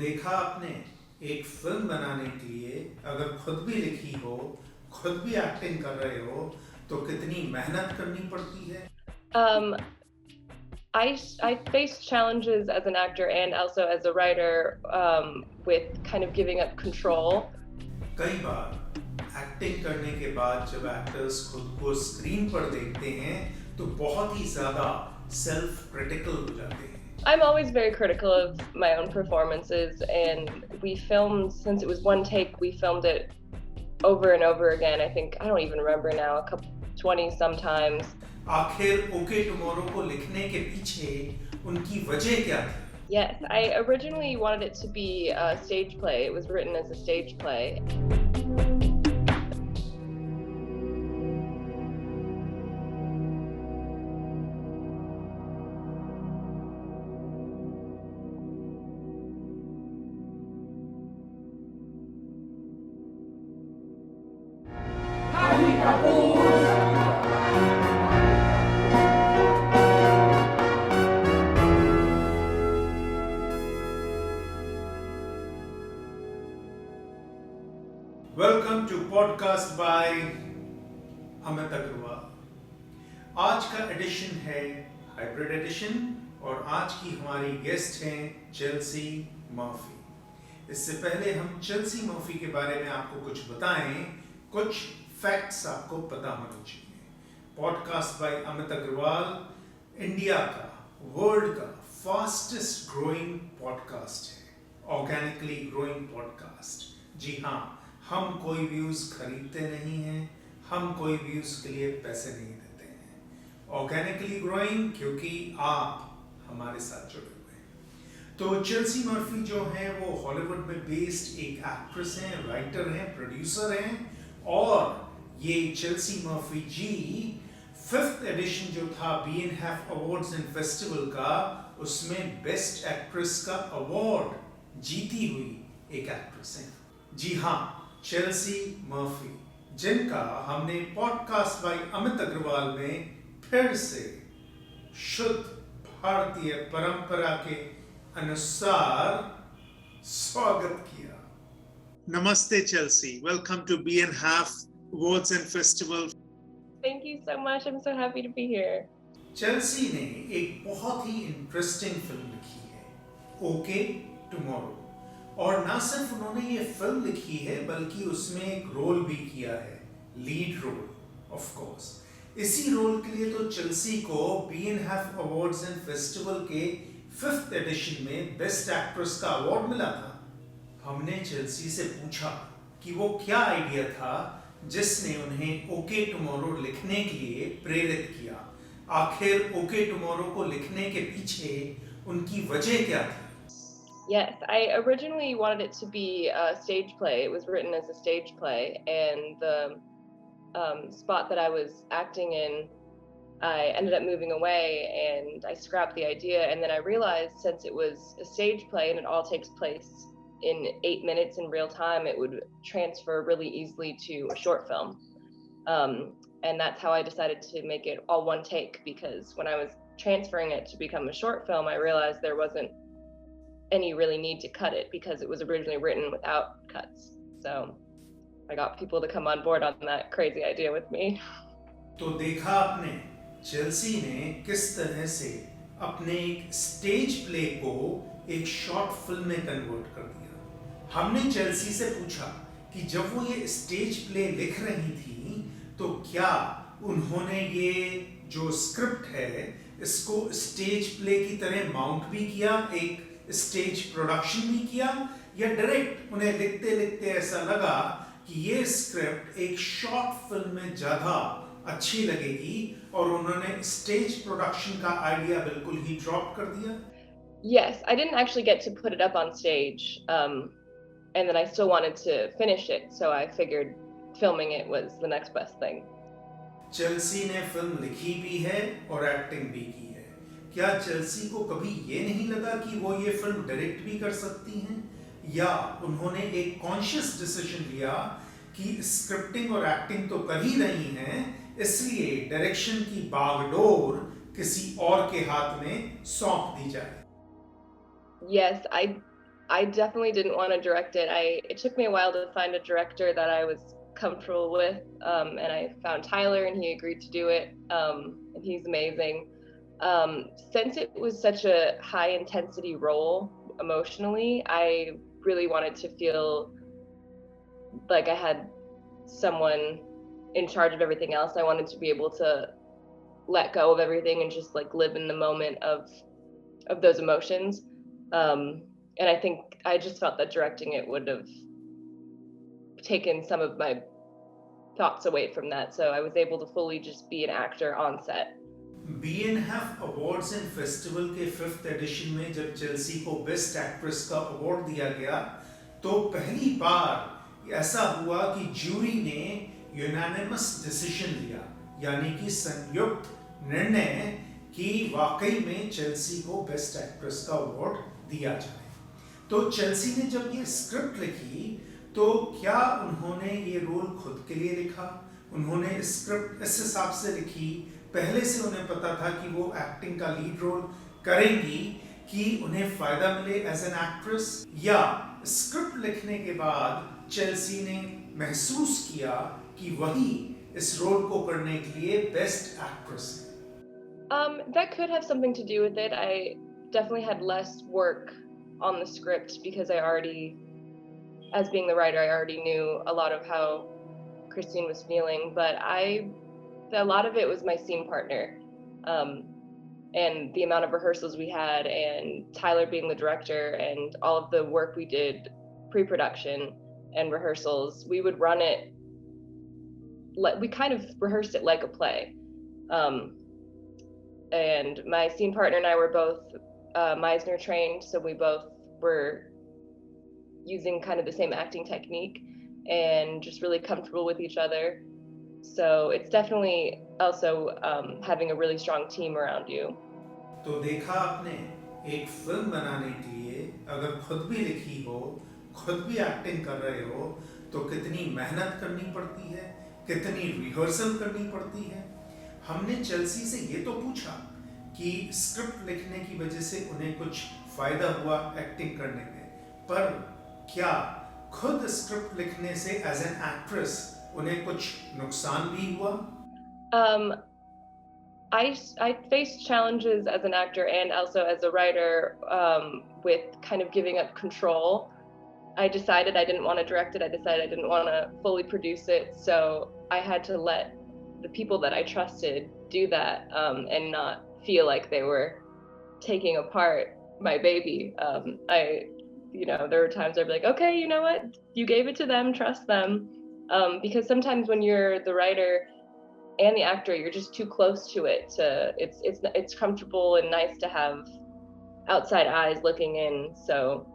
देखा आपने, एक फिल्म बनाने के लिए अगर खुद भी लिखी हो, खुद भी एक्टिंग कर रहे हो, तो कितनी मेहनत करनी पड़ती है। Um, I faced challenges as an actor and also as a writer with kind of giving up control. कई बार एक्टिंग करने के बाद जब एक्टर्स खुद को स्क्रीन पर देखते हैं तो बहुत ही ज्यादा सेल्फ क्रिटिकल हो जाते हैं। I'm always very critical of my own performances, and we filmed, since it was one take, we filmed it over and over again. I think, I don't even remember now, a couple, 20 sometimes. आखिर okay tomorrow को लिखने के पीछे उनकी वजह क्या थी? Yes, I originally wanted it to be a stage play. It was written as a stage play. Welcome to podcast by Amit Agrawal. आज का एडिशन है हाइब्रिड एडिशन और आज की हमारी गेस्ट हैं चेल्सी मर्फी। इससे पहले हम चेल्सी मर्फी के बारे में आपको कुछ बताएं, कुछ फैक्ट्स आपको पता होने चाहिए। Podcast by Amit Agrawal India का, वर्ल्ड का फास्टेस्ट ग्रोइंग पॉडकास्ट है, ऑर्गेनिकली ग्रोइंग पॉडकास्ट। जी हाँ, हम कोई व्यूज खरीदते नहीं हैं, हम कोई व्यूज के लिए पैसे नहीं देते हैं। ऑर्गेनिकली ग्रोइंग क्योंकि आप हमारे साथ जुड़े हुए हैं। तो चेल्सी मर्फी जो है वो हॉलीवुड में बेस्ड एक एक्ट्रेस हैं, राइटर हैं, प्रोड्यूसर हैं और ये चेल्सी मर्फी जी 5th एडिशन जो था B&F अवार्ड्स एंड फेस्टिवल का, उसमें बेस्ट एक्ट्रेस का अवार्ड जीती हुई एक एक्ट्रेस है। जी हाँ, चेल्सी मर्फी, जिनका हमने पॉडकास्ट बाय अमित अग्रवाल में फिर से शुद्ध भारतीय परंपरा के अनुसार स्वागत किया। नमस्ते Chelsea, welcome to B&F awards and festival. Thank you so much. I'm so happy to be here. Chelsea ने एक बहुत ही इंटरेस्टिंग फिल्म लिखी है, ओके टुमारो। और ना सिर्फ उन्होंने ये फिल्म लिखी है बल्कि उसमें एक रोल भी किया है, लीड रोल ऑफ कोर्स। इसी रोल के लिए तो चेल्सी को B&F अवार्ड्स एंड फेस्टिवल के 5th एडिशन में बेस्ट एक्ट्रेस का अवार्ड मिला था। हमने चेल्सी से पूछा कि वो क्या आइडिया था जिसने उन्हें ओके टुमारो लिखने के लिए प्रेरित किया। आखिर ओके टुमारो को लिखने के पीछे उनकी वजह क्या थी? Yes, I originally wanted it to be a stage play. It was written as a stage play, and the spot that I was acting in, I ended up moving away, and I scrapped the idea. And then I realized, since it was a stage play and it all takes place in 8 minutes in real time, it would transfer really easily to a short film. And that's how I decided to make it all one take, because when I was transferring it to become a short film, I realized there wasn't any really need to cut it because it was originally written without cuts. So I got people to come on board on that crazy idea with me. तो देखा आपने, Chelsea ने किस तरह से अपने एक stage play को एक शॉर्ट फिल्म में कन्वर्ट कर दिया। हमने चेल्सी से पूछा कि जब वो ये स्टेज प्ले लिख रही थी तो क्या उन्होंने ये जो स्क्रिप्ट है इसको स्टेज प्ले की तरह माउंट भी किया, एक स्टेज प्रोडक्शन भी किया, या डायरेक्ट उन्हें लिखते लिखते ऐसा लगा कि ये स्क्रिप्ट एक शॉर्ट फिल्म में ज्यादा अच्छी लगेगी और उन्होंने स्टेज प्रोडक्शन का आइडिया बिल्कुल ही ड्रॉप कर दिया? Yes, I didn't actually get to put it up on stage, and then I still wanted to finish it, so I figured filming it was the next best thing. Chelsea ने film लिखी भी है और acting भी की है। क्या Chelsea को कभी ये नहीं लगा कि वो ये फिल्म डायरेक्ट भी कर सकती हैं, या उन्होंने एक कॉन्शियस डिसीजन लिया कि स्क्रिप्टिंग और एक्टिंग तो कर ही रही हैं, इसलिए डायरेक्शन की बागडोर किसी और के हाथ में सौंप दी जाए? Yes, I definitely didn't want to direct it. It took me a while to find a director that I was comfortable with, and I found Tyler, and he agreed to do it. And he's amazing. Since it was such a high intensity role emotionally, I really wanted to feel like I had someone in charge of everything else. I wanted to be able to let go of everything and just like live in the moment of those emotions. And I think I just felt that directing it would have taken some of my thoughts away from that. So I was able to fully just be an actor on set. BNF awards and festival के 5th addition में जब Chelsea को best actress का award दिया गया तो पहली बार ऐसा हुआ कि ज्यूरी ने यूनानिमस डिसीजन लिया, यानी कि संयुक्त निर्णय कि वाकई में चेल्सी को बेस्ट एक्ट्रेस का अवार्ड दिया जाए। तो चेल्सी ने जब ये स्क्रिप्ट लिखी तो क्या उन्होंने ये रोल खुद के लिए लिखा? उन्होंने स्क्रिप्ट इस हिसाब से लिखी, पहले से उन्हें पता था कि वो एक्टिंग का लीड रोल करेंगी कि उन्हें फायदा मिले एज एन एक्ट्रेस, या स्क्रिप्ट लिखने के बाद चेल्सी ने महसूस किया कि वही इस रोल को करने के लिए बेस्ट एक्ट्रेस है? That could have something to do with it. I definitely had less work on the script because as being the writer, I already knew a lot of how Christine was feeling, but a lot of it was my scene partner, and the amount of rehearsals we had, and Tyler being the director, and all of the work we did pre-production and rehearsals. We would run it we kind of rehearsed it like a play. And my scene partner and I were both Meisner trained, so we both were using kind of the same acting technique and just really comfortable with each other. So it's definitely also having a really strong team around you. तो देखा आपने, एक film बनाने के लिए अगर खुद भी लिखी हो, खुद भी एक्टिंग कर रहे हो, तो कितनी मेहनत करनी पड़ती है, कितनी रिहर्सल करनी पड़ती है। हमने चेल्सी से ये तो पूछा कि स्क्रिप्ट लिखने की वजह से उन्हें कुछ फायदा हुआ एक्टिंग करने में, पर क्या खुद स्क्रिप्ट लिखने से एज एन एक्ट्रेस उन्हें कुछ नुकसान भी हुआ? I faced challenges as an actor and also as a writer with kind of giving up control. I decided I didn't want to direct it. I decided I didn't want to fully produce it. So I had to let the people that I trusted do that and not feel like they were taking apart my baby. There were times I'd be like, okay, you know what? You gave it to them, trust them. Because sometimes when you're the writer and the actor, you're just too close to it. It's comfortable and nice to have outside eyes looking in, so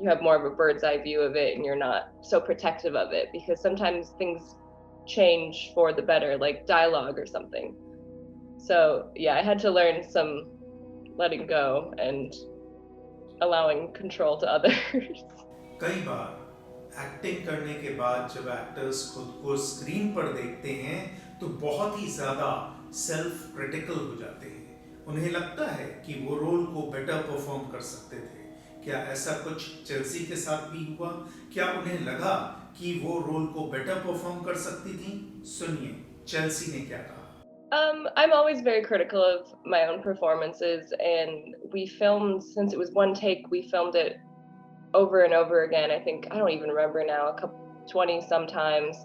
you have more of a bird's eye view of it, and you're not so protective of it, because sometimes things change for the better, like dialogue or something. So yeah, I had to learn some letting go and allowing control to others. कई बार acting करने के बाद जब actors खुद को screen पर देखते हैं तो बहुत ही ज्यादा सेल्फ क्रिटिकल हो जाते हैं। उन्हें लगता है कि वो रोल को बेटर परफॉर्म कर सकते थे। क्या ऐसा कुछ चेल्सी के साथ भी हुआ? क्या उन्हें लगा कि वो रोल को बेटर परफॉर्म कर सकती थी? सुनिए चेल्सी ने क्या कहा। I'm always very critical of my own performances, and we filmed, since it was one take, we filmed it over and over again. I think, I don't even remember now, 20 sometimes,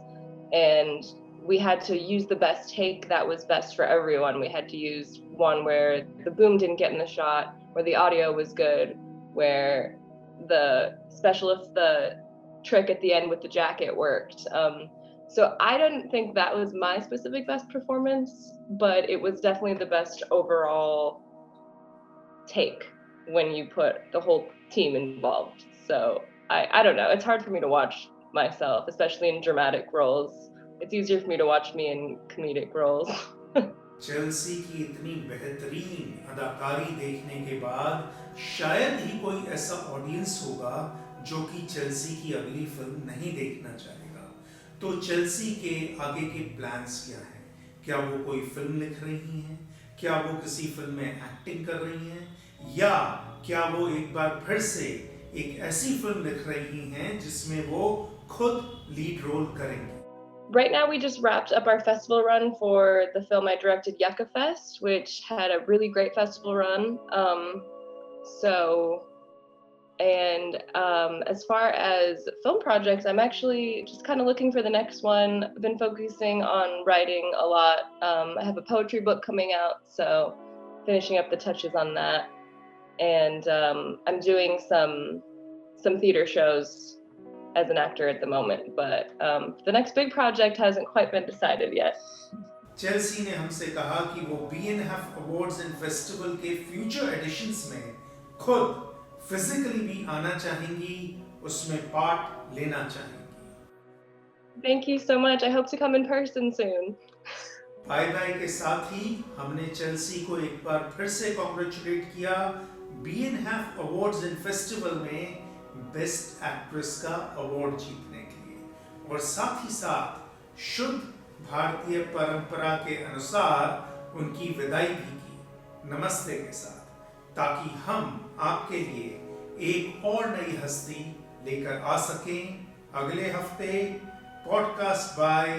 and we had to use the best take that was best for everyone. We had to use one where the boom didn't get in the shot, where the audio was good, where the trick at the end with the jacket worked. So I didn't think that was my specific best performance, but it was definitely the best overall take when you put the whole team involved. So I don't know, it's hard for me to watch myself, especially in dramatic roles. It's easier for me to watch me in comedic roles. Chelsea की इतनी बेहतरीन अदाकारी देखने के बाद शायद ही कोई ऐसा ऑडियंस होगा जो कि चेल्सी की अगली फिल्म नहीं देखना चाहेगा। तो चेल्सी के आगे के प्लान्स क्या हैं? क्या वो कोई फिल्म लिख रही हैं? क्या वो किसी फिल्म में एक्टिंग कर रही हैं? या क्या वो एक बार फिर से एक ऐसी फिल्म लिख रही हैं जिसमें वो खुद लीड रोल करेंगी। Right now, we just wrapped up our festival run for the film I directed, Yucca Fest, which had a really great festival run. As far as film projects, I'm actually just kind of looking for the next one. I've been focusing on writing a lot. I have a poetry book coming out, so finishing up the touches on that. And I'm doing some theater shows as an actor at the moment, but the next big project hasn't quite been decided yet. Chelsea ने हमसे कहा कि वो BNF awards and festival के future editions में खुद physically भी आना चाहेंगी, उसमें पार्ट लेना चाहेंगी। Thank you so much. I hope to come in person soon. Bye bye के साथ ही हमने चेल्सी को एक बार फिर से कॉन्ग्रेचुलेट किया BNF अवार्ड्स एंड फेस्टिवल में बेस्ट एक्ट्रेस का अवार्ड जीतने के लिए, और साथ ही साथ शुद्ध भारतीय परंपरा के अनुसार उनकी विदाई भी की नमस्ते के साथ, ताकि हम आपके लिए एक और नई हस्ती लेकर आ सकें अगले हफ्ते podcast by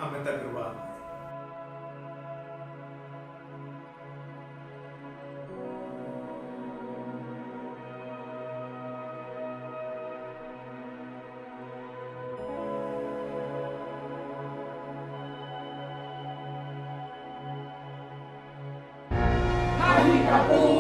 Amit Agrawal. Kapoor!